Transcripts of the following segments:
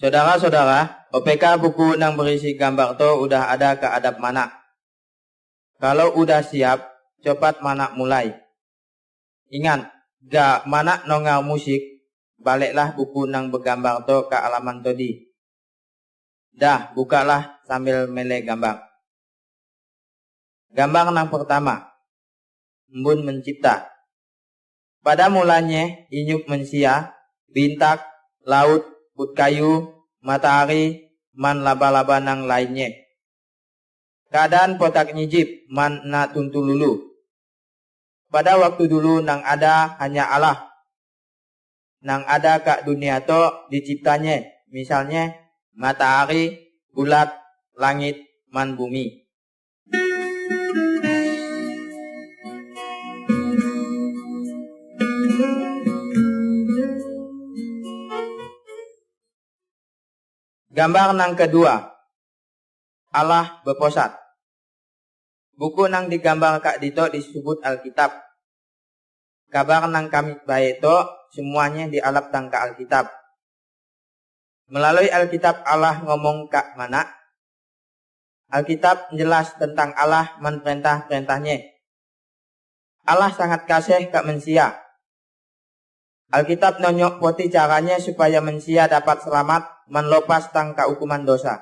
Saudara-saudara, OPK buku yang berisi gambar to udah ada ke adab mana. Kalau udah siap, cepat mana mulai. Ingat, ga mana nongar musik, baliklah buku nang bergambar to ke alaman tadi. Dah, bukalah sambil mele gambar. Gambar nang pertama, embun mencipta. Pada mulanya, inyuk mensia, bintang, laut, put kayu, matahari, man laba-laba nang lainnya. Keadaan potak nyijip, man na tuntululu. Pada waktu dulu nang ada hanya Allah. Nang ada kak dunia to diciptanya, misalnya matahari, bulat, langit, man bumi. Gambar nang kedua, Allah berposat. Buku nang digambar kak dito disebut Alkitab. Kabar nang kami baik to semuanya dialap tang ke Alkitab. Melalui Alkitab Allah ngomong kak mana? Alkitab jelas tentang Allah man perintah-perintahnya. Allah sangat kasih kak manusia. Alkitab nonyok poti caranya supaya manusia dapat selamat menlepas tang hukuman dosa.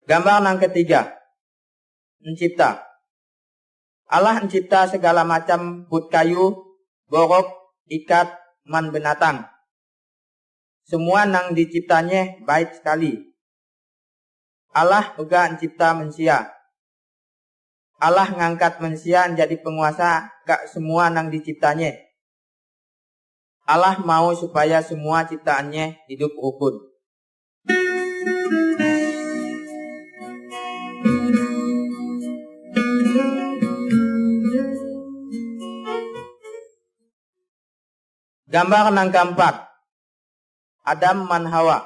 Gambar nang ketiga, mencipta. Allah mencipta segala macam put kayu, borok, ikat, man binatang. Semua nang diciptanya baik sekali. Allah juga mencipta manusia. Allah ngangkat manusia menjadi penguasa ke semua nang diciptanya. Allah mau supaya semua ciptaannya hidup rukun. Gambar nang keempat, Adam man Hawa.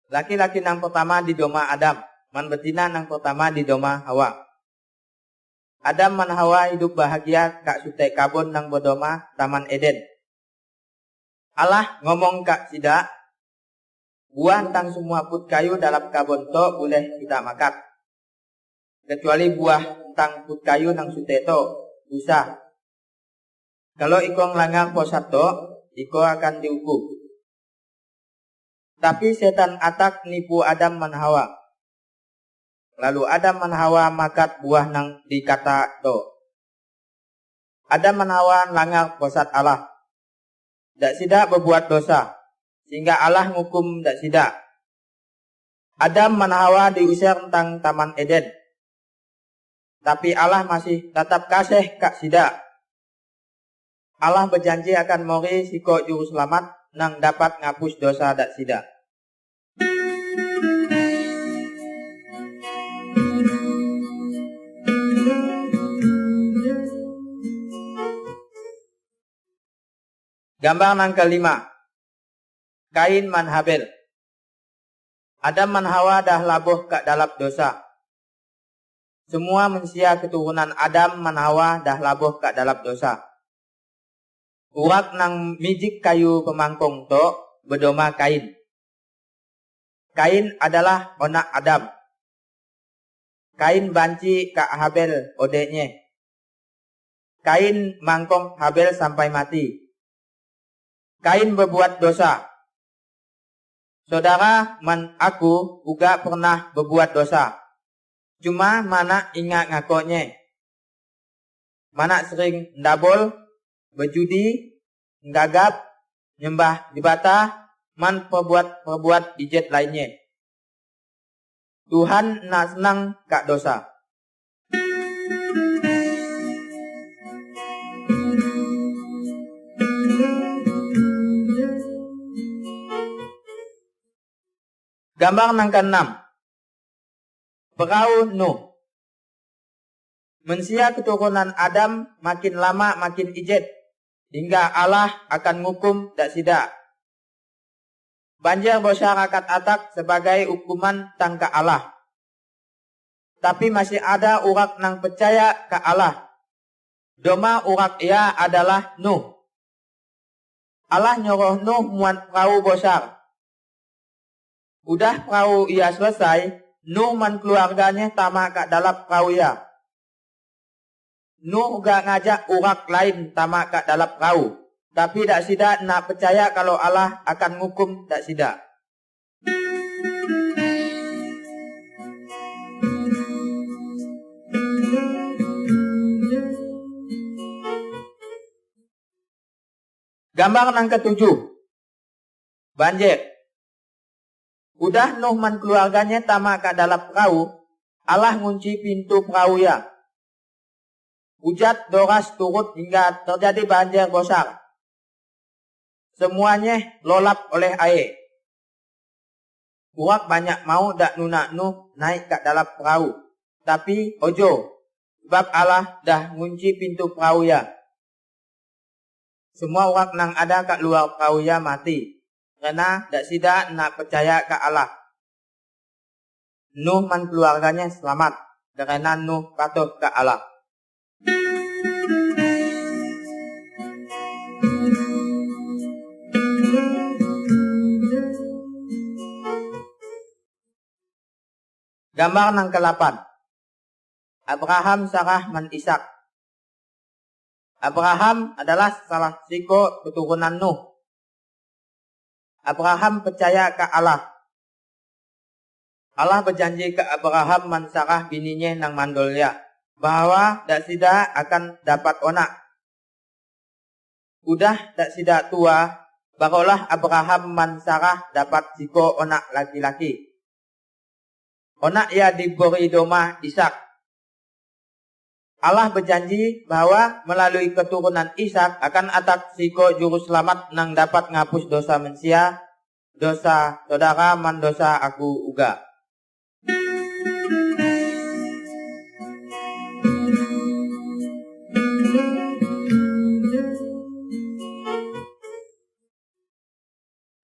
Laki-laki nang pertama di doma Adam, man betina nang pertama di doma Hawa. Adam man Hawa hidup bahagia kak sutai kabun nang berdoma Taman Eden. Allah ngomong kak sida, buah tang semua put kayu dalam kabun to boleh kita makan. Kecuali buah tang put kayu nang sutai to, usah. Kalau iko ngelanggar posat to, iko akan dihukum. Tapi setan atak nipu Adam man Hawa. Lalu Adam man Hawa makat buah nang dikata to. Adam man Hawa langgar posat Allah. Dak sida berbuat dosa, sehingga Allah ngukum dak sida. Adam man Hawa diusir tentang Taman Eden. Tapi Allah masih tetap kasih kak sida. Allah berjanji akan mori siko juru selamat nang dapat ngapus dosa dak sida. Gambar nang kelima, Kain man Habel. Adam man Hawa dah labuh kak dalam dosa. Semua manusia keturunan Adam man Hawa dah labuh kak dalam dosa. Urak nang mijik kayu pemangkong to berdoma Kain. Kain adalah anak Adam. Kain banci kak Habel odeknya. Kain mangkong Habel sampai mati. Kain berbuat dosa. Saudara man aku juga pernah berbuat dosa. Cuma mana ingat ngakonya. Mana sering ndabol, berjudi, gagap, nyembah dibata, man perbuat ijet lainnya. Tuhan nak senang kak dosa. Gambar nang ke-6, Perahu Nuh. Manusia keturunan Adam makin lama makin ijet. hingga Allah akan ngukum dak sida. Banjir masyarakat atak sebagai hukuman tangka Allah. Tapi masih ada urak nang percaya ke Allah. Doma urak ia adalah Nuh. Allah nyuruh Nuh muat perahu besar. Udah perahu ia selesai, Nuh man keluarganya tamak kat dalam perahu ia. Nuh gak ngajak urak lain tamak kat dalam perahu. Tapi dak sida nak percaya kalau Allah akan ngukum dak sida. Gambar nang ketujuh. Banjir. Udah Nuh man keluarganya tamak kat dalam perahu, Allah ngunci pintu perahu ya. Hujan deras turut hingga terjadi banjir besar. Semuanya lolap oleh air. Urak banyak mau dak nunak Nuh naik kat dalam perahu. Tapi ojo, sebab Allah dah ngunci pintu perahu ya. Semua urak nang ada kat luar perahu ya mati. Karena dak sida nak percaya ke Allah. Nuh man keluarganya selamat. Karena Nuh patuh ke Allah. Gambar nang ke-8. Abraham, Sarah, man Ishak. Abraham adalah salah siko keturunan Nuh. Abraham percaya ke Allah. Allah berjanji ke Abraham man Sarah bininya nang mandolnya bahwa dak sida akan dapat onak. Udah dak sida tua, barulah Abraham man Sarah dapat siko onak laki-laki. Onak ia diberi doma Ishak. Allah berjanji bahwa melalui keturunan Ishak akan atak siko juru selamat nang dapat ngapus dosa manusia, dosa saudara man dosa aku uga.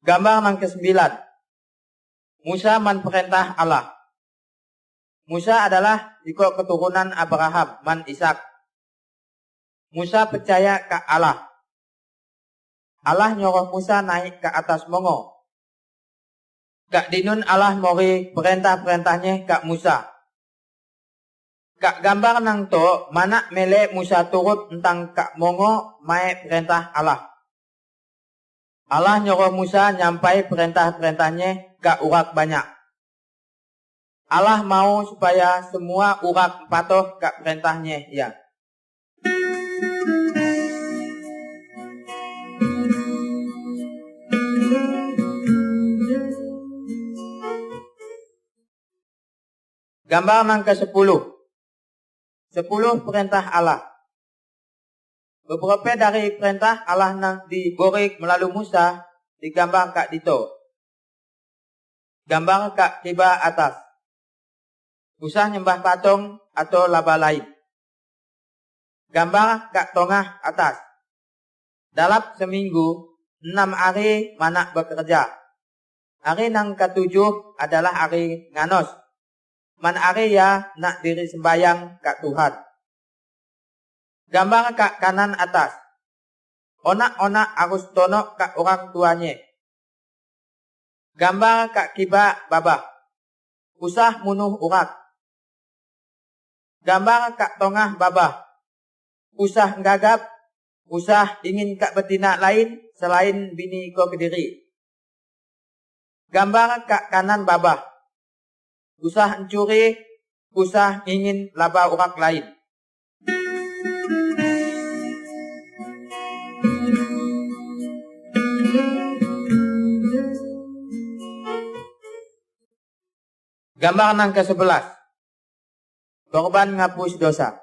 Gambar nang ke-9. Musa man perintah Allah. Musa adalah siko keturunan Abraham man Ishak. Musa percaya ke Allah. Allah nyuruh Musa naik ke atas mongo. Kak dinun Allah mori perintah-perintahnya ke Musa. Kak gambar nang to mana mele Musa turut tentang kak mongo mai perintah Allah. Allah nyuruh Musa nyampai perintah-perintahnya ke urak banyak. Allah mau supaya semua urak patuh ke perintahnya ya. Gambar nang ke-10. 10 perintah Allah. Beberapa dari perintah Allah nang diberi melalui Musa digambar kak dito. Gambar kak kiba atas. Usah nyembah patung atau laba lain. Gambar kak tengah atas. Dalam seminggu 6 hari manak bekerja. Hari nang ke-7 adalah hari nganos. Man hari ya nak diri sembayang kak Tuhan. Gambar kak kanan atas. Onak-onak harus tonok kak orang tuanya. Gambar kak kiba babah. Usah munuh urat. Gambar kak tengah babah. Usah gagap. Usah ingin kak betina lain selain bini ko kediri. Gambar kak kanan babah. Usah mencuri. Usah ingin laba urat lain. Gambar nang ke-11. Korban ngapus dosa.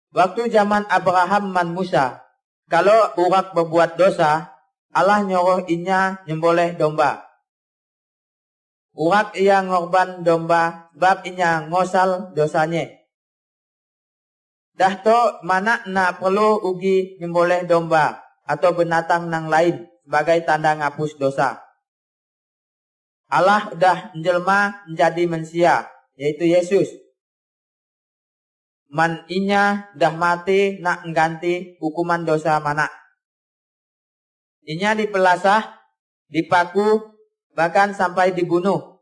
Waktu zaman Abraham man Musa, kalau urak berbuat dosa, Allah nyuruh inya nyemboleh domba. Urak ia ngorban domba, sebab inya ngosal dosanya. Dah to mana na perlu ugi nyemboleh domba atau binatang nang lain sebagai tanda ngapus dosa. Allah dah menjelma menjadi manusia, yaitu Yesus. Man inya dah mati nak mengganti hukuman dosa mana. Inya dipelasah, dipaku, bahkan sampai dibunuh.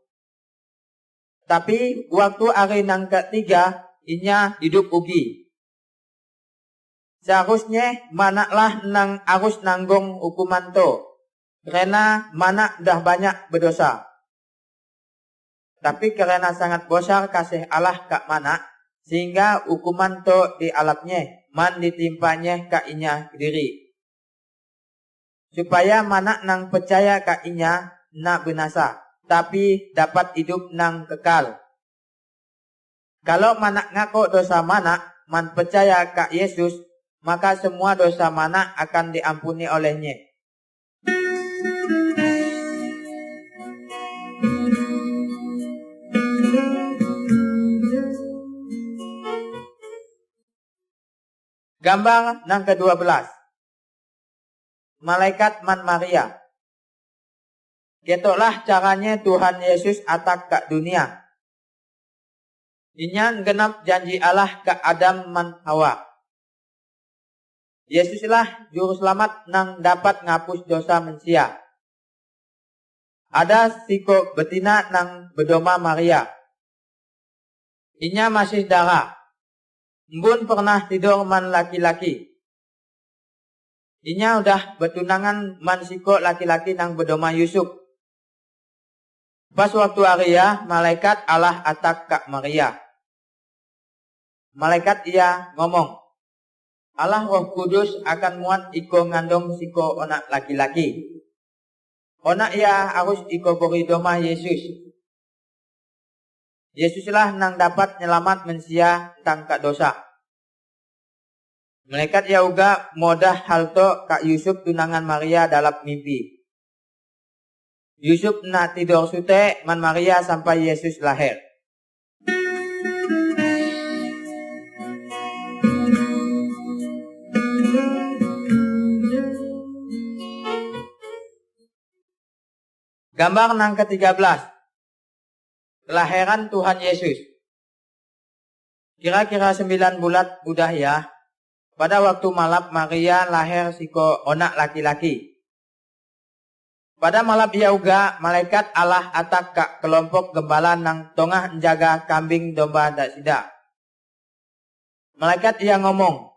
Tapi waktu hari nang ketiga, inya hidup ugi. Seharusnya manaklah nang harus nanggung hukuman to, karena mana dah banyak berdosa. Tapi karena sangat besar kasih Allah kak mana, sehingga hukuman to dialapnya, man ditimpanya kak inya diri. Supaya mana nang percaya kak inya nak binasa, tapi dapat hidup nang kekal. Kalau mana ngaku dosa mana, man percaya kak Yesus, maka semua dosa mana akan diampuni olehnya. Gambar nang ke-12. Malaikat man Maria. Ketoklah caranya Tuhan Yesus atak ke dunia. Inya genap janji Allah ke Adam man Hawa. Yesuslah juru selamat nang dapat ngapus dosa manusia. Ada siko betina nang bedoma Maria. Inya masih darah. Embun pernah tidur man laki-laki. Inya udah bertunangan man siko laki-laki nang bedoma Yusuf. Pas waktu Aria, malaikat Allah atak kak Maria. Malaikat ia ngomong, Allah Roh Kudus akan muat iko ngandung siko onak laki-laki. Onak ia harus iko beri doma Yesus. Yesuslah nang dapat nyelamat manusia tentang kak dosa. Malaikat ia uga modah halto kak Yusuf tunangan Maria dalam mimpi. Yusuf nak tidur sute man Maria sampai Yesus lahir. Gambar nang ke-13. Kelahiran Tuhan Yesus. Kira-kira 9 bulan udah ya. Pada waktu malam Maria lahir siko onak laki-laki. Pada malam ia uga malaikat Allah atak kak kelompok gembala nang tengah menjaga kambing domba dak sida. Malaikat ia ngomong,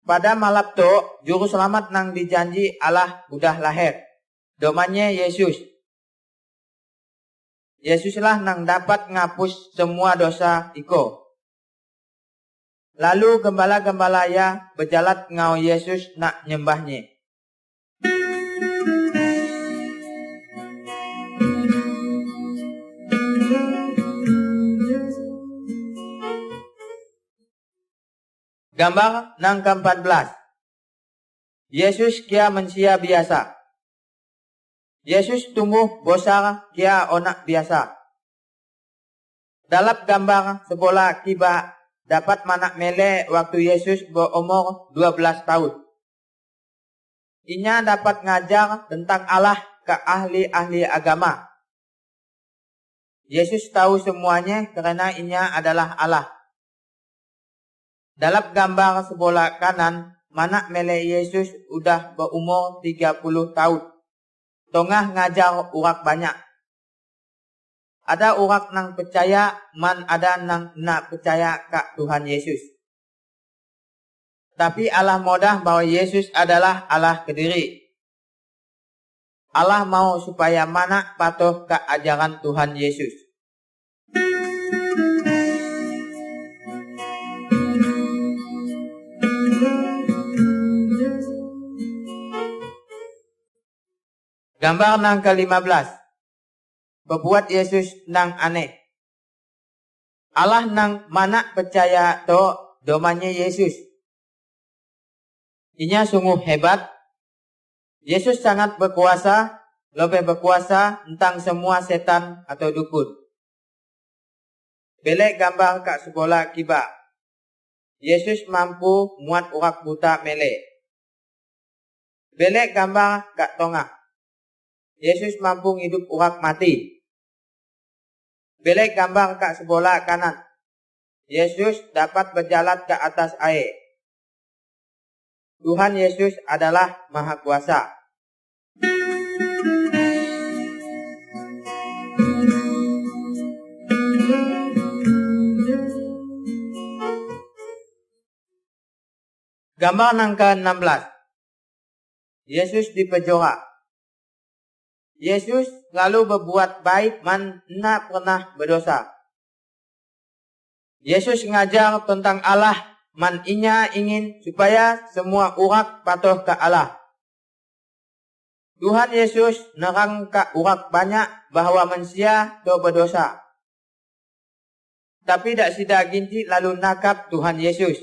pada malam to juru selamat nang dijanji Allah udah lahir. Domanya Yesus. Yesuslah nang dapat ngapus semua dosa iko. Lalu gembala-gembala ya berjalan ngau Yesus nak nyembahnya. Gambar nang ke-14. Yesus kia manusia biasa. Yesus tumbuh besar kia onak biasa. Dalam gambar sebelah kiba dapat manak mele waktu Yesus berumur 12 tahun. Inya dapat ngajar tentang Allah ke ahli-ahli agama. Yesus tahu semuanya karena inya adalah Allah. Dalam gambar sebelah kanan, manak mele Yesus udah berumur 30 tahun. Tengah ngajar urak banyak. Ada urak nang percaya, man ada nang nak percaya kak Tuhan Yesus. Tapi Allah modah bahwa Yesus adalah Allah kediri. Allah mau supaya mana patuh ke ajaran Tuhan Yesus. Gambar nang ke-15. Berbuat Yesus nang aneh. Allah nang mana percaya to domanya Yesus. Inya sungguh hebat. Yesus sangat berkuasa, lebih berkuasa tentang semua setan atau dukun. Belek gambar kak sekolah kiba. Yesus mampu muat urak buta mele. Belek gambar kak tongah. Yesus mampu hidup urak mati. Belek gambar kak sebelah kanan. Yesus dapat berjalan ke atas air. Tuhan Yesus adalah Maha Kuasa. Gambar yang ke-16. Yesus di penjara. Yesus selalu berbuat baik man tidak pernah berdosa. Yesus ngajar tentang Allah man inya ingin supaya semua urak patuh ke Allah. Tuhan Yesus nerang ke urak banyak bahwa manusia do berdosa. Tapi tak sida ginti lalu nakap Tuhan Yesus.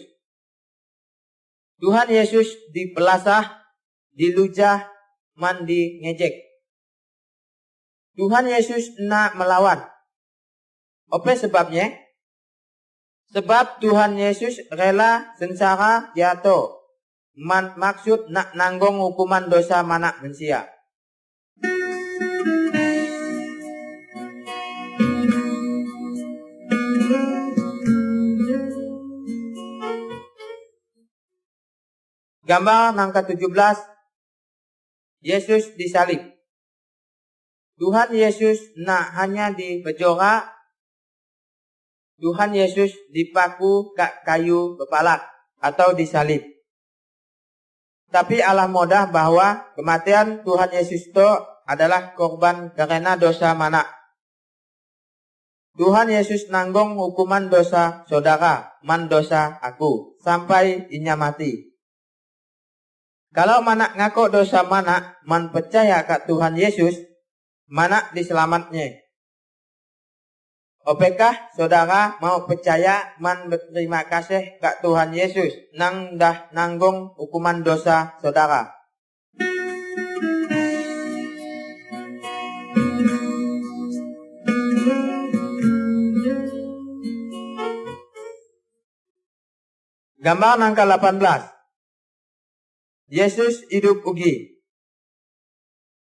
Tuhan Yesus dipelasah, dilujah, man di ngejek. Tuhan Yesus nak melawan. Apa sebabnya? Sebab Tuhan Yesus rela sengsara jatuh. Man maksud nak nanggung hukuman dosa manak manusia. Gambar yang ke-17. Yesus disalib. Tuhan Yesus nak hanya di penjara. Tuhan Yesus dipaku ke kayu berpalak atau disalib. Tapi Allah mudah bahwa kematian Tuhan Yesus itu adalah korban karena dosa manak. Tuhan Yesus nanggung hukuman dosa saudara, man dosa aku, sampai inya mati. Kalau manak ngaku dosa manak, man percaya ke Tuhan Yesus, manak diselamatnya. Apakah saudara mau percaya man berterima kasih ke Tuhan Yesus nang dah nanggung hukuman dosa saudara? Gambar yang ke-18. Yesus hidup ugi.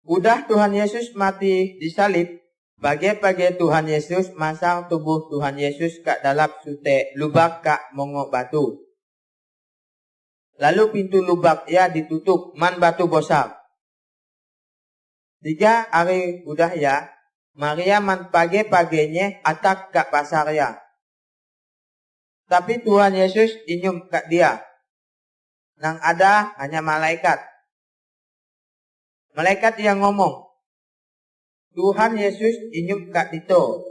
Udah Tuhan Yesus mati disalib, bagi-bagi Tuhan Yesus masang tubuh Tuhan Yesus ke dalam sute lubak kak mongok batu. Lalu pintu lubak ia ditutup man batu besar. 3 hari udah ya, Maria man pagi-paginya atak kak pasar ya. Tapi Tuhan Yesus inyum kak dia. Nang ada hanya malaikat. Malaikat yang ngomong, Tuhan Yesus inyum kak dito.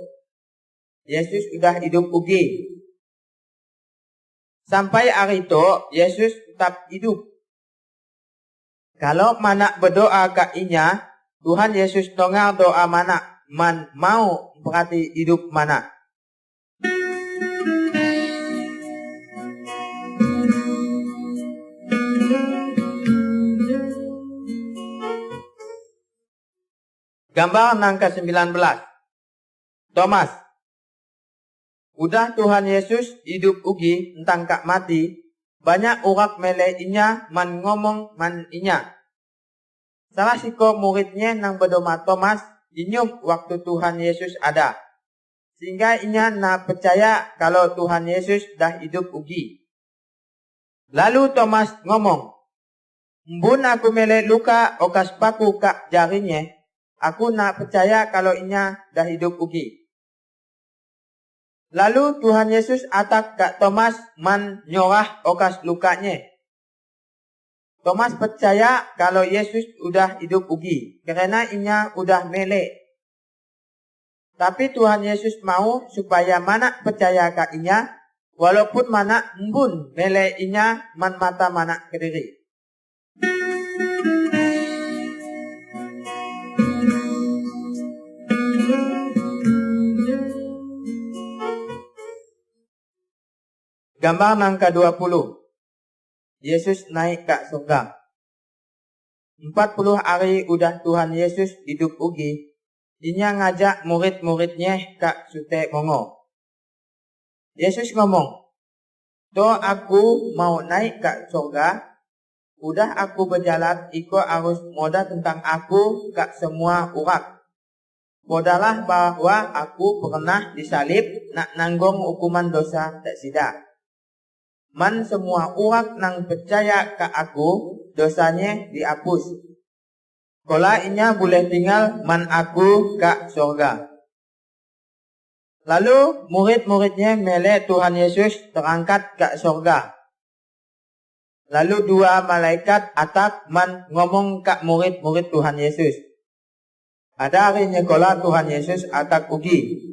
Yesus udah hidup ugi. Sampai hari itu, Yesus tetap hidup. Kalau manak berdoa kak inya, Tuhan Yesus dengar doa manak. Man mau berarti hidup manak. Gambar yang ke-19. Thomas. Udah Tuhan Yesus hidup ugi tentang kak mati, banyak urak mele inya man ngomong man inya. Salah siko muridnya nang bernama Thomas inyum waktu Tuhan Yesus ada. Sehingga inya na percaya kalau Tuhan Yesus dah hidup ugi. Lalu Thomas ngomong, mbun aku mele luka okas paku kak jarinya, aku nak percaya kalau inya dah hidup ugi. Lalu Tuhan Yesus atak kak Thomas man nyorah okas lukanya. Thomas percaya kalau Yesus udah hidup ugi, karena inya udah mele. Tapi Tuhan Yesus mau supaya mana percaya kak inya, walaupun mana mbun mele inya man mata mana kediri. Gambar yang ke-20. Yesus naik ke surga. 40 hari udah Tuhan Yesus hidup ugi. Inya ngajak murid-muridnya ke sute mongo. Yesus ngomong, To aku mau naik ke surga, udah aku berjalan iko arus moda tentang aku ke semua urat. Podalah bahwa aku pernah disalib nak nanggung hukuman dosa tak sida. Man semua urat nang percaya ke aku, dosanya dihapus. Kola inya boleh tinggal man aku ke surga. Lalu murid-muridnya melek Tuhan Yesus terangkat ke surga. Lalu dua malaikat atak man ngomong ke murid-murid Tuhan Yesus. Ada harinya kola Tuhan Yesus atak ugi.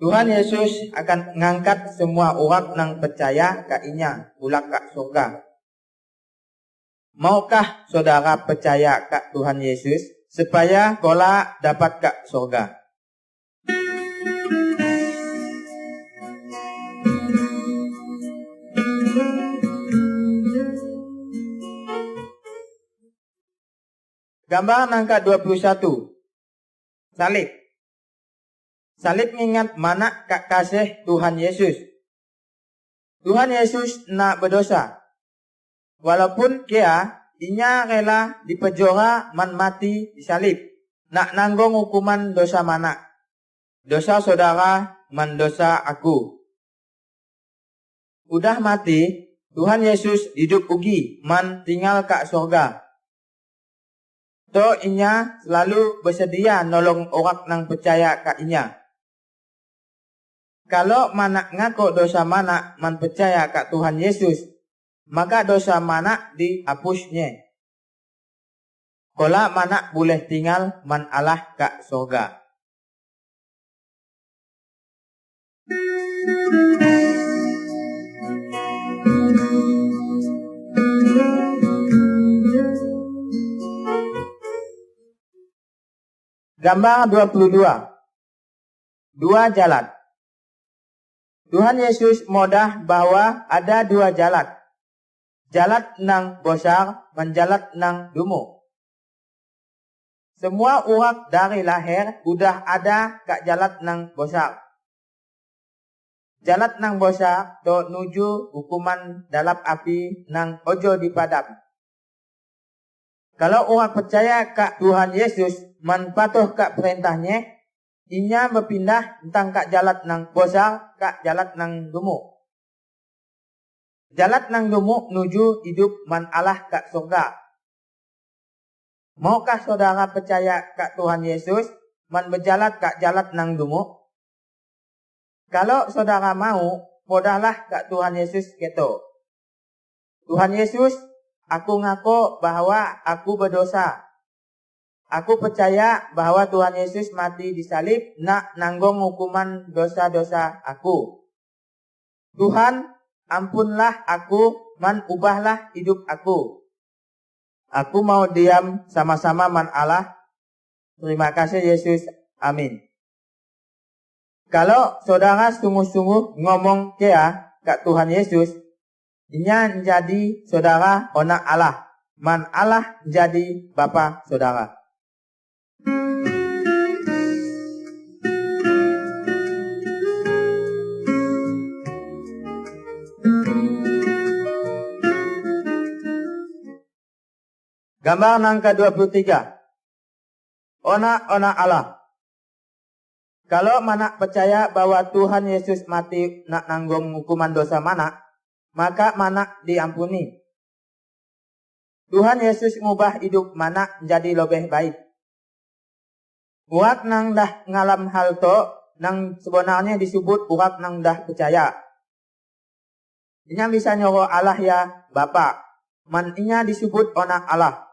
Tuhan Yesus akan ngangkat semua orang nang percaya ke inya ulak ke surga. Maukah saudara percaya ke Tuhan Yesus supaya kola dapat ke surga? Gambar angka 21. Salib. Salib mengingat mana kasih Tuhan Yesus. Tuhan Yesus nak berdosa. Walaupun dia inya rela dipejora man mati disalib. Nak nanggung hukuman dosa mana. Dosa saudara man dosa aku. Udah mati, Tuhan Yesus hidup ugi man tinggal ke surga. To inya selalu bersedia nolong orang nang percaya ke inya. Kalau mana ngaku dosa mana man percaya ke Tuhan Yesus, maka dosa mana dihapusnya. Kola mana boleh tinggal man Allah ke surga. Gambar 22. Dua jalan. Tuhan Yesus modah bahwa ada dua jalan. Jalan nang bosar menjalan nang dumu. Semua orang dari lahir udah ada ke jalan nang bosar. Jalan nang bosar to nuju hukuman dalam api nang ojo dipadam. Kalau orang percaya ke Tuhan Yesus man patuh ke perintahnya, inya berpindah tentang ke jalan nang bosar ke jalan nang dumu. Jalan nang dumu nuju hidup man Allah ke surga. Maukah saudara percaya ke Tuhan Yesus man berjalan ke jalan nang dumu? Kalau saudara mau, podahlah ke Tuhan Yesus gitu. Tuhan Yesus, aku ngaku bahwa aku berdosa. Aku percaya bahwa Tuhan Yesus mati disalib nak nanggung hukuman dosa-dosa aku. Tuhan, ampunlah aku, man ubahlah hidup aku. Aku mau diam sama-sama man Allah. Terima kasih Yesus. Amin. Kalau saudara sungguh-sungguh ngomong kea ke Tuhan Yesus, inya jadi saudara anak Allah. Man Allah jadi bapa saudara. Gambar angka 23. Anak Allah. Kalau mana percaya bahwa Tuhan Yesus mati nak nanggung hukuman dosa mana, maka mana diampuni. Tuhan Yesus ngubah hidup mana jadi lebih baik. Urat nang dah ngalam hal to, nang sebenarnya disebut urat nang dah percaya. Inya bisa nyoro Allah ya Bapa. Man inya disebut anak Allah.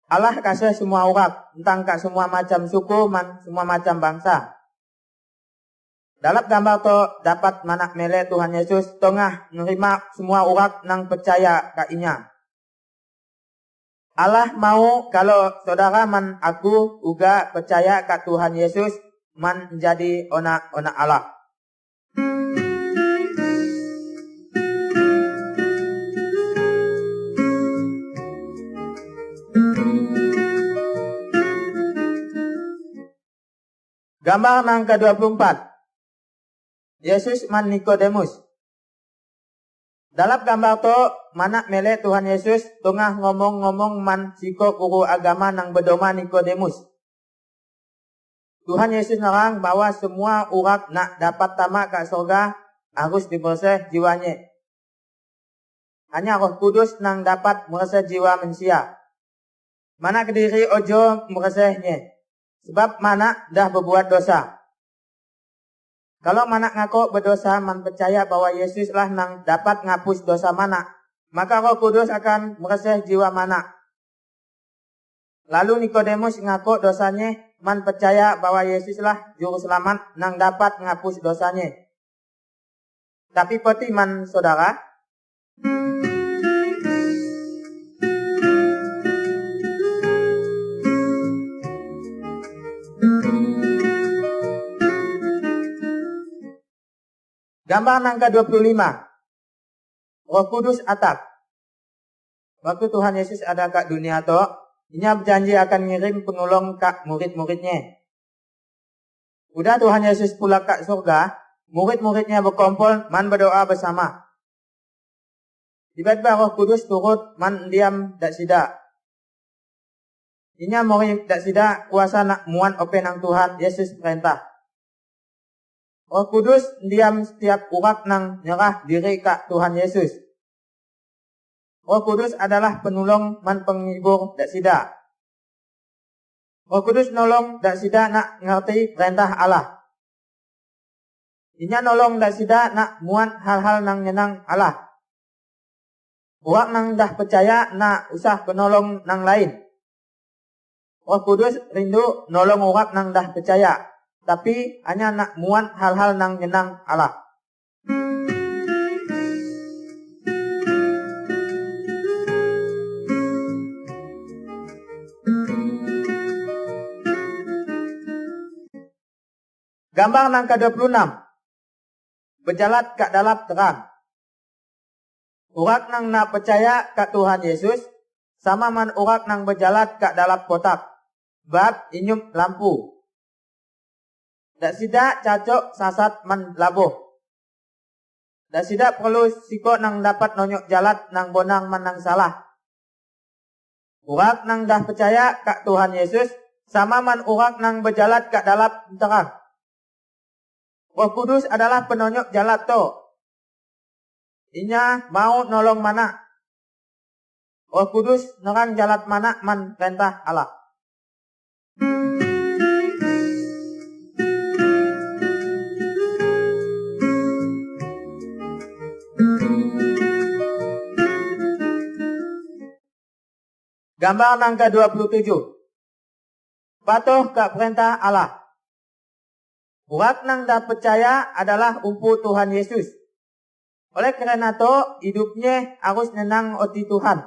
Allah kasih semua urat, tentang ke semua macam suku, man semua macam bangsa. Dalam gambar to dapat manak mele Tuhan Yesus tengah menerima semua urat nang percaya ke inya. Allah mau kalau saudara man aku juga percaya ke Tuhan Yesus man menjadi anak Allah. Gambar angka 24. Yesus man Nikodemus. Dalam gambar to, mana mele Tuhan Yesus tengah ngomong-ngomong man siko guru agama nang bedoma Nikodemus. Tuhan Yesus nerang bahwa semua urat nak dapat tamak ke surga harus dibersih jiwanya. Hanya Roh Kudus nang dapat meresah jiwa manusia. Mana kediri ojo meresahnya. Sebab mana dah berbuat dosa. Kalau mana ngaku berdosa man percaya bahwa Yesus lah nang dapat ngapus dosa mana, maka Roh Kudus akan meresah jiwa mana. Lalu Nikodemus ngaku dosanya, man percaya bahwa Yesus lah juru selamat nang dapat ngapus dosanya. Tapi peti man saudara, gambar nang ke-25. Roh Kudus atap. Waktu Tuhan Yesus ada kat dunia to, Inya berjanji akan ngirim penolong kat murid-muridnya. Udah Tuhan Yesus pulang kat surga, murid-muridnya berkumpul man berdoa bersama. Tiba-tiba Roh Kudus turut man diam dak sida. Inya murid dak sida kuasa nak muan ope nang Tuhan Yesus perintah. Roh Kudus diam setiap urat nang nyerah diri kat Tuhan Yesus. Roh Kudus adalah penolong man penghibur dak sida. Roh Kudus nolong dak sida nak ngerti perintah Allah. Inya nolong dak sida nak muat hal-hal nang nyenang Allah. Uak nang dah percaya nak usah penolong nang lain. Roh Kudus rindu nolong uak nang dah percaya, tapi hanya nak muat hal-hal nang nyenang Allah. Gambar nang ke-26. Berjalan kat dalam terang. Urat nang nak percaya kat Tuhan Yesus sama man urat nang berjalan kat dalam kotak. Bab inyup lampu. Dak sida cacok sasat man labuh. Dak sida perlu siko nang dapat nonyok jalan nang bonang man nang salah. Urat nang dah percaya kat Tuhan Yesus sama man urat nang berjalan kat dalam terang. Roh Kudus adalah penonyok jalan to. Inya mau nolong mana? Roh Kudus nerang jalan mana man perintah Allah. Gambar nang ke-27. Patuh ke perintah Allah. Urat nang dah percaya adalah umpu Tuhan Yesus. Oleh kerana itu, hidupnya harus nenang oti Tuhan.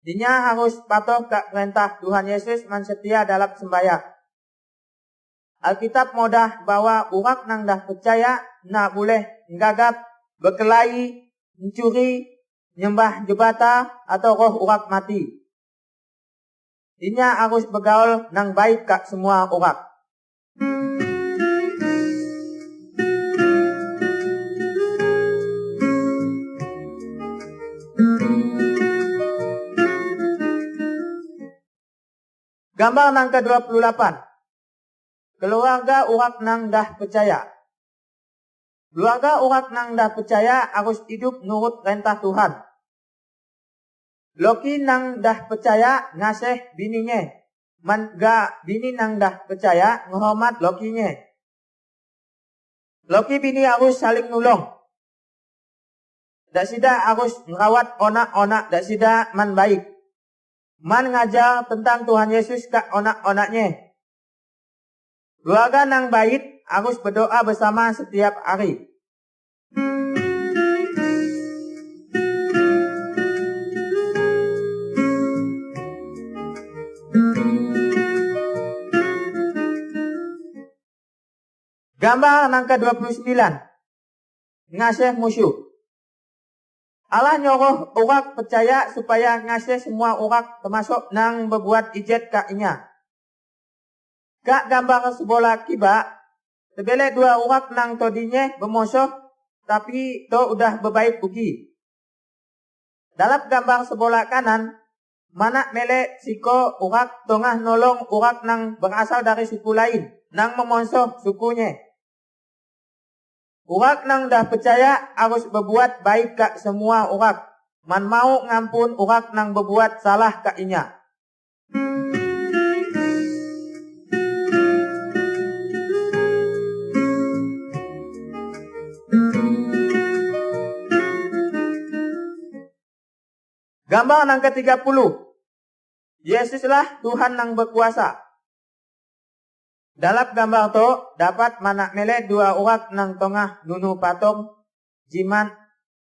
Dinya harus patuh ke perintah Tuhan Yesus man setia dalam sembahyang. Alkitab mudah bahwa urat nang dah percaya nak boleh ngagap, berkelahi, mencuri, nyembah jebata atau roh urat mati. Dinya harus bergaul nang baik kat semua urat. Gambar nang ke-28. Keluarga urat nang dah percaya. Keluarga urat nang dah percaya harus hidup nurut perintah Tuhan. Loki nang dah percaya ngasih bininya. Man ga bini nang dah percaya ngehormat lokinya. Loki bini harus saling nulung. Dak sida harus merawat onak-onak dak sida man baik. Man ngajar tentang Tuhan Yesus kat onak-onaknya. Keluarga nang baik harus berdoa bersama setiap hari. Gambar nang ke-29. Ngasih musuh. Allah nyuruh orang percaya supaya ngasih semua orang termasuk nang berbuat ijat kak inya. Kak gambar sebola kiba, tebelek dua orang nang todinya bermusuh, tapi to udah bebaik ugi. Dalam gambar sebelah kanan, mana melek siko urak tengah nolong urak nang berasal dari suku lain, nang memonsoh sukunya. Urak nang dah percaya harus berbuat baik kak semua urak. Man mau ngampun urak nang berbuat salah kak inya. Gambar nang ke-30. Yesuslah Tuhan nang berkuasa. Dalam gambar to dapat mana mele dua urak nang tengah nunu patung jiman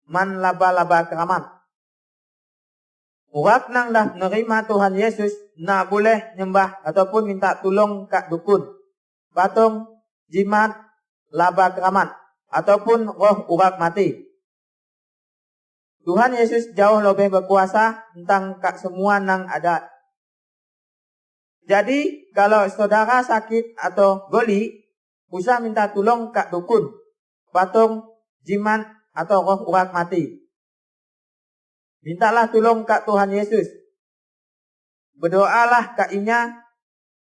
man laba-laba keramat. Urak nang dah nerima Tuhan Yesus na boleh nyembah ataupun minta tolong kak dukun, patung, jimat, laba keramat ataupun roh urak mati. Tuhan Yesus jauh lebih berkuasa tentang kak semua nang ada. Jadi kalau saudara sakit atau goli, usah minta tolong kak dukun, patung, jimat atau roh urat mati. Mintalah tolong kak Tuhan Yesus. Berdoalah kak inya,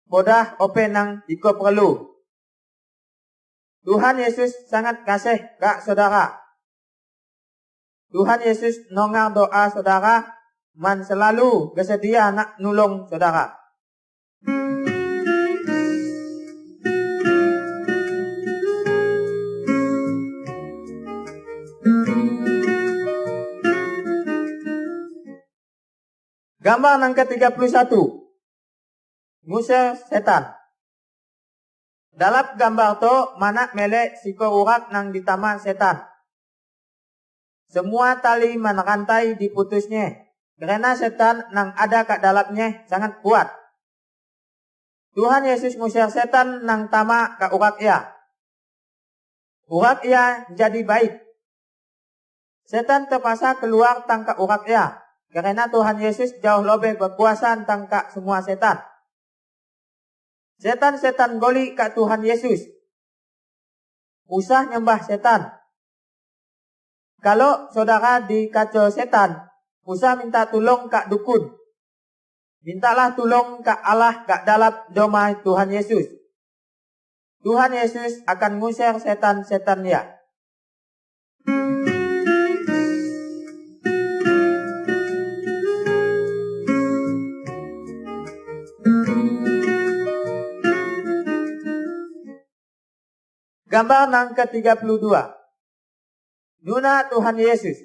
bodah ope nang iko perlu. Tuhan Yesus sangat kasih kak saudara. Tuhan Yesus nongar doa saudara, man selalu bersedia nak nulung saudara. Gambar nang ke-31. Ngusir setan. Dalam gambar to mana melek siko urat nang di taman setan. Semua tali menerantai diputusnya, karena setan nang ada kat dalamnya sangat kuat. Tuhan Yesus ngusir setan nang tama ke urat ia. Urat ia jadi baik. Setan terpaksa keluar tangkap urat ia, karena Tuhan Yesus jauh lebih berkuasa tangkap semua setan. Setan-setan goli kat Tuhan Yesus. Usah nyembah setan. Kalau saudara dikacau setan, usah minta tolong kak dukun. Mintalah tolong kak Allah kak dalam doa Tuhan Yesus. Tuhan Yesus akan ngusir setan-setan ya. Gambar nang ke-32. Nuna Tuhan Yesus.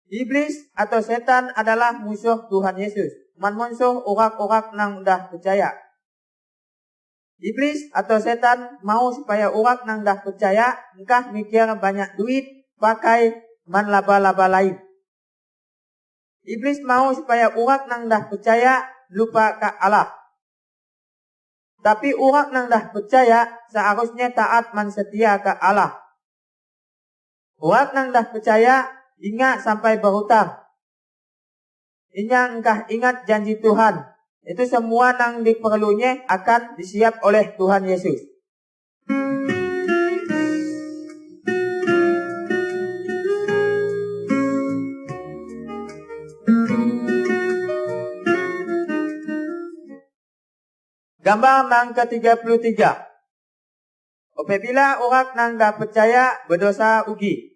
Iblis atau setan adalah musuh Tuhan Yesus. Man musuh orang-orang nang dah percaya. Iblis atau setan mau supaya orang nang dah percaya engkah mikir banyak duit pakai man laba-laba lain. Iblis mau supaya orang nang dah percaya lupa ke Allah. Tapi orang nang dah percaya seharusnya taat man setia ke Allah. Orang nang dah percaya ingat sampai berhutang. Engkah ingat janji Tuhan. Itu semua nang diperlunya akan disiap oleh Tuhan Yesus. Gambar nang ke-33. Apabila orang nang dah percaya berdosa ugi.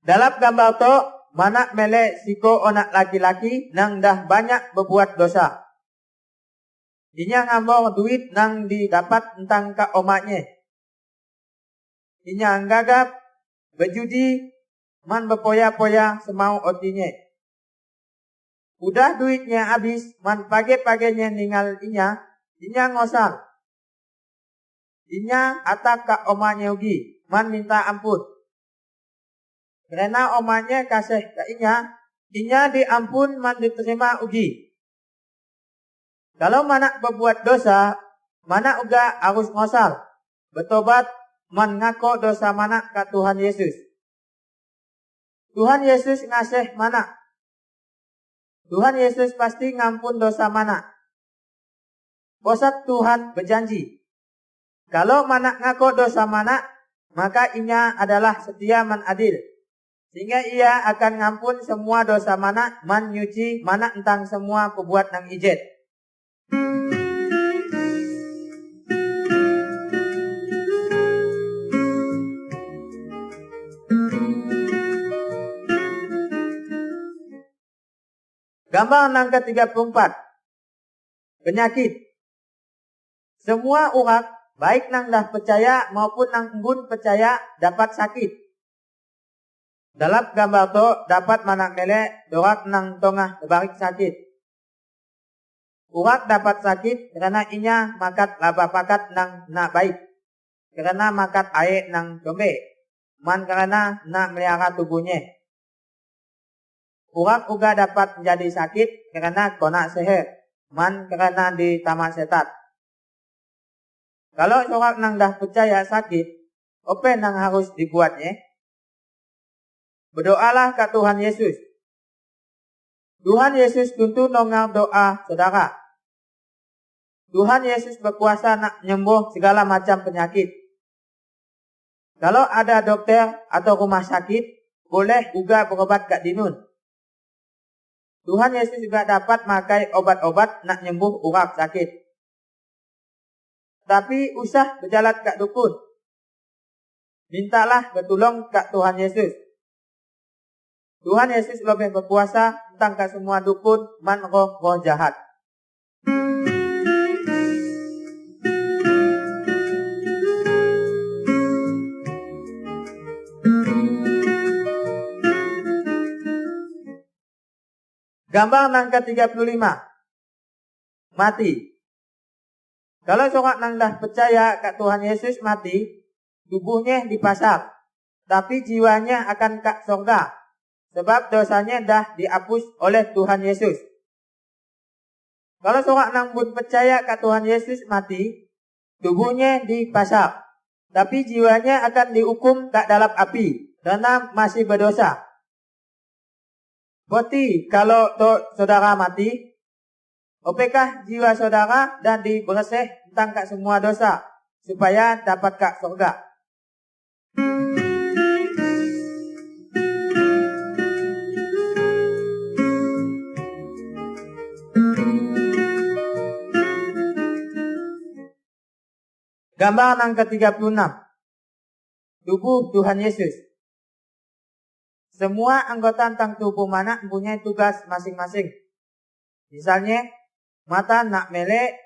Dalam gambar to mana melek siko anak laki-laki nang dah banyak berbuat dosa. Inya ngamor duit nang didapat tentang ka omaknya. Inya anggagap berjudi man berpoya-poya semau otinya. Udah duitnya habis man pagi-paginya ninggal inya ngosang. Inya atak ka omaknya ugi man minta ampun. Karena omaknya kasih ke inya diampun man diterima ugi. Kalau mana berbuat dosa, mana uga harus ngosal. Bertobat man ngako dosa mana ke Tuhan Yesus. Tuhan Yesus ngasih mana? Tuhan Yesus pasti ngampun dosa mana? Bosat Tuhan berjanji. Kalau mana ngako dosa mana, maka inya adalah setia man adil. Sehingga ia akan ngampun semua dosa mana man nyuci mana tentang semua perbuat nang ijet. Gambar nang ke-34. Penyakit. Semua orang baik nang dah percaya maupun nang embun percaya dapat sakit. Dalam gambar tu dapat manak melek dorak nang tongah terbalik sakit. Urat dapat sakit kerana inya makat laba pakat nang nak baik. Kerana makat air nang dombe. Man kerana nak melihara tubuhnya. Urat juga dapat menjadi sakit kerana kena sihir. Man kerana ditamak setan. Kalau seorang nang dah percaya sakit, apa nang harus dibuatnya? Berdoalah ke Tuhan Yesus. Tuhan Yesus tentu nongar doa saudara. Tuhan Yesus berkuasa nak menyembuh segala macam penyakit. Kalau ada dokter atau rumah sakit, boleh juga berobat kat dinun. Tuhan Yesus juga dapat makai obat-obat nak nyembuh orang sakit. Tapi usah berjalan kat dukun. Mintalah bertolong kat Tuhan Yesus. Tuhan Yesus lebih berkuasa tentang kat semua dukun man roh-roh jahat. Gambar nang ke-35. Mati. Kalau seorang nang dah percaya kat Tuhan Yesus mati, tubuhnya dipasang, tapi jiwanya akan kat surga, sebab dosanya dah dihapus oleh Tuhan Yesus. Kalau seorang nang pun percaya kat Tuhan Yesus mati, tubuhnya dipasang, tapi jiwanya akan dihukum kat dalam api, karena masih berdosa. Berarti kalau saudara mati, apakah jiwa saudara dah dibersih tentang kat semua dosa supaya dapat kat surga? Gambar nang ke-36. Tubuh Tuhan Yesus. Semua anggota tentang tubuh mana mempunyai tugas masing-masing. Misalnya, mata nak melek,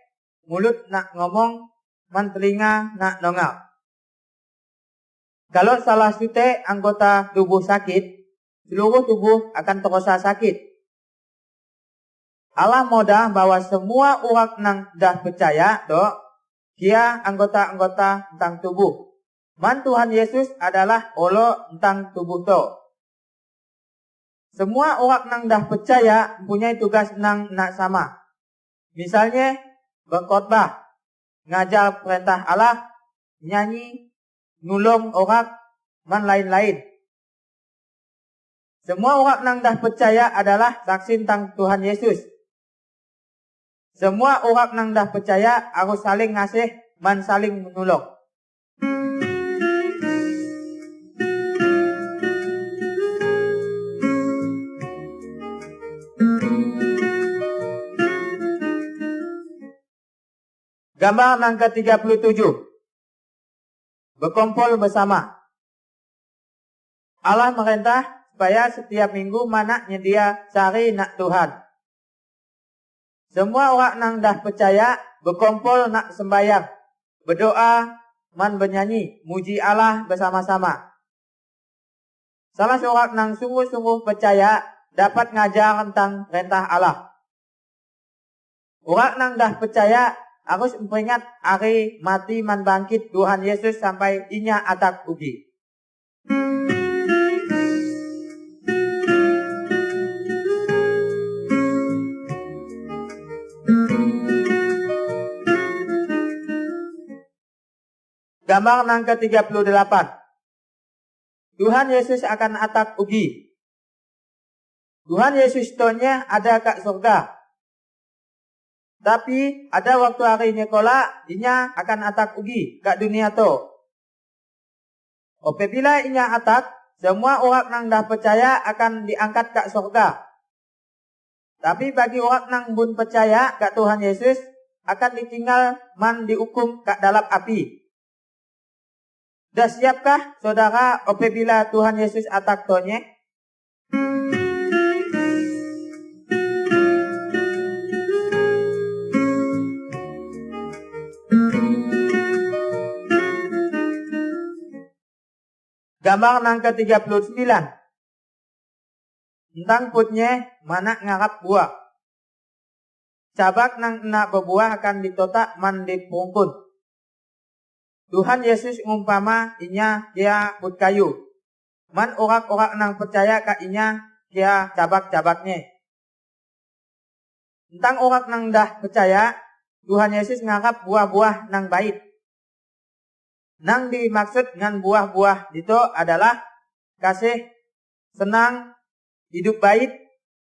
mulut nak ngomong, man telinga nak nongak. Kalau salah satu anggota tubuh sakit, seluruh tubuh akan terasa sakit. Allah modah bahwa semua orang nang dah percaya, dia anggota-anggota tentang tubuh. Man Tuhan Yesus adalah olo tentang tubuh tu. Semua orang nang dah percaya mempunyai tugas nang nak sama. Misalnya, berkhotbah, ngajar perintah Allah, nyanyi, nulung orang, man lain-lain. Semua orang nang dah percaya adalah saksi tentang Tuhan Yesus. Semua orang nang dah percaya harus saling ngasih, man saling menolong. Gambar nang ke-37. Berkumpul bersama. Allah merintah supaya setiap minggu mana nyedia cari nak Tuhan. Semua orang nang dah percaya berkumpul nak sembahyang, berdoa, man bernyanyi, muji Allah bersama-sama. Salah seorang nang sungguh-sungguh percaya dapat ngajar tentang perintah Allah. Orang nang dah percaya harus memperingat hari mati man bangkit Tuhan Yesus sampai inya atak ugi. Gambar nang ke-38. Tuhan Yesus akan atak ugi. Tuhan Yesus tonya ada kat surga. Tapi ada waktu hari nyekola, inya akan atak ugi kat dunia tu. Apabila inya atak, semua orang nang dah percaya akan diangkat ke surga. Tapi bagi orang nang bun percaya ke Tuhan Yesus, akan ditinggal man dihukum ke dalam api. Dah siapkah saudara apabila Tuhan Yesus atak tonye? Gambar nang ke-39. Tentang putnya mana ngarap buah. Cabak nang nak berbuah akan ditotak man dipungkun. Tuhan Yesus ngumpama inya dia put kayu. Man orang-orang nang percaya ka inya dia cabak-cabaknya. Tentang orang nang dah percaya, Tuhan Yesus ngarap buah-buah nang baik. Nang dimaksud dengan buah-buah itu adalah kasih, senang, hidup baik,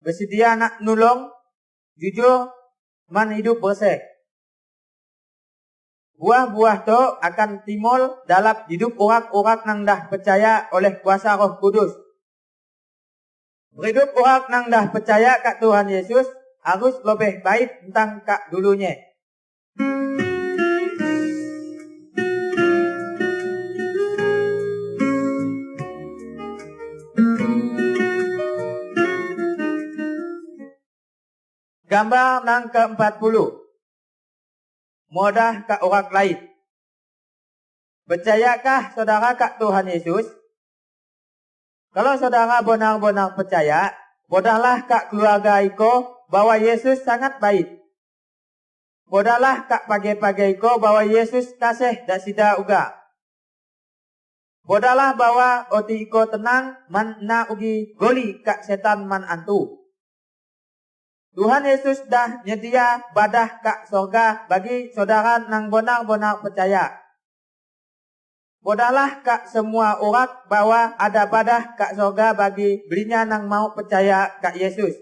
bersedia nak nulung, jujur, man hidup bersih. Buah-buah itu akan timbul dalam hidup orang-orang nang dah percaya oleh kuasa Roh Kudus. Hidup orang nang dah percaya kat Tuhan Yesus harus lebih baik tentang kak dulunya. Gambar nang ke-40. Modah ke orang lain. Percayakah saudara kat Tuhan Yesus? Kalau saudara benar-benar percaya, bodahlah kat keluarga iko bahwa Yesus sangat baik. Bodahlah kat pagi-pagi iko bahwa Yesus kasih dak sida uga. Bodahlah bahwa oti iko tenang man na ugi goli kat setan man antu. Tuhan Yesus dah nyedia badah kak sorga bagi saudara nang benar-benar percaya. Bodahlah kak semua orang bahwa ada badah kak sorga bagi belinya nang mau percaya kak Yesus.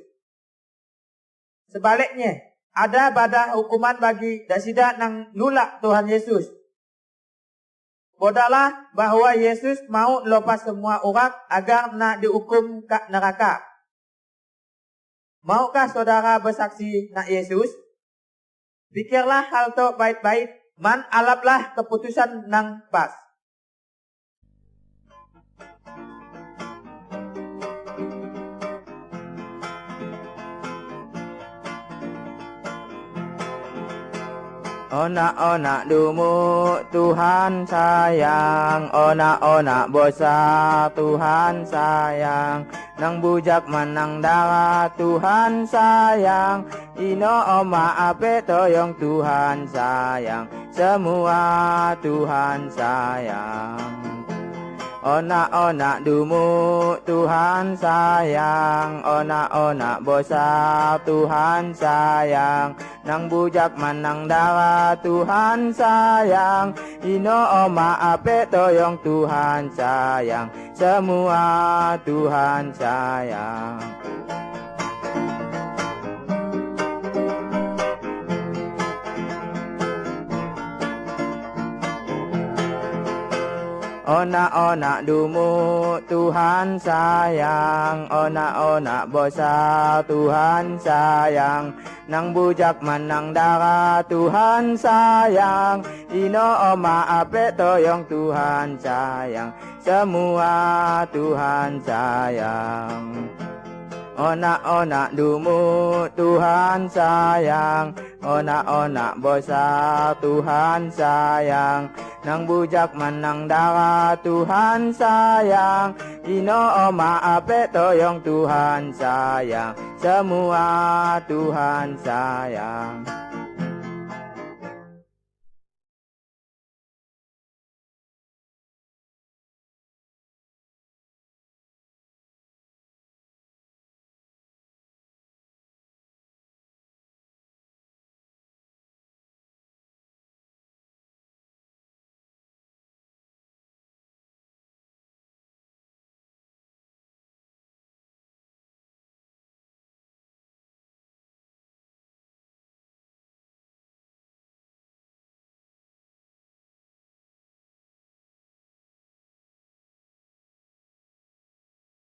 Sebaliknya, ada badah hukuman bagi dasida nang nulak Tuhan Yesus. Bodahlah bahwa Yesus mau lepas semua orang agar nak dihukum kak neraka. Maukah saudara bersaksi nak Yesus? Pikirlah hal tu baik-baik, man alaplah keputusan nang pas. Onak-onak dumuk Tuhan sayang, onak-onak bosa Tuhan sayang, nang bujak manang darah Tuhan sayang, ino oma ape toyong Tuhan sayang, semua Tuhan sayang. Onak-onak dumuk Tuhan sayang, onak-onak bosa Tuhan sayang, nang bujak manang darah Tuhan sayang, ino oma ape toyong Tuhan sayang, semua Tuhan sayang. Onak-onak dumuk Tuhan sayang, onak-onak bosa Tuhan sayang, nang bujak manang darah Tuhan sayang, ino oma ape toyong Tuhan sayang, semua Tuhan sayang. Onak-onak dumuk Tuhan sayang, onak-onak bosa Tuhan sayang, nang bujak manang darah Tuhan sayang, ino oma ape toyong Tuhan sayang, semua Tuhan sayang.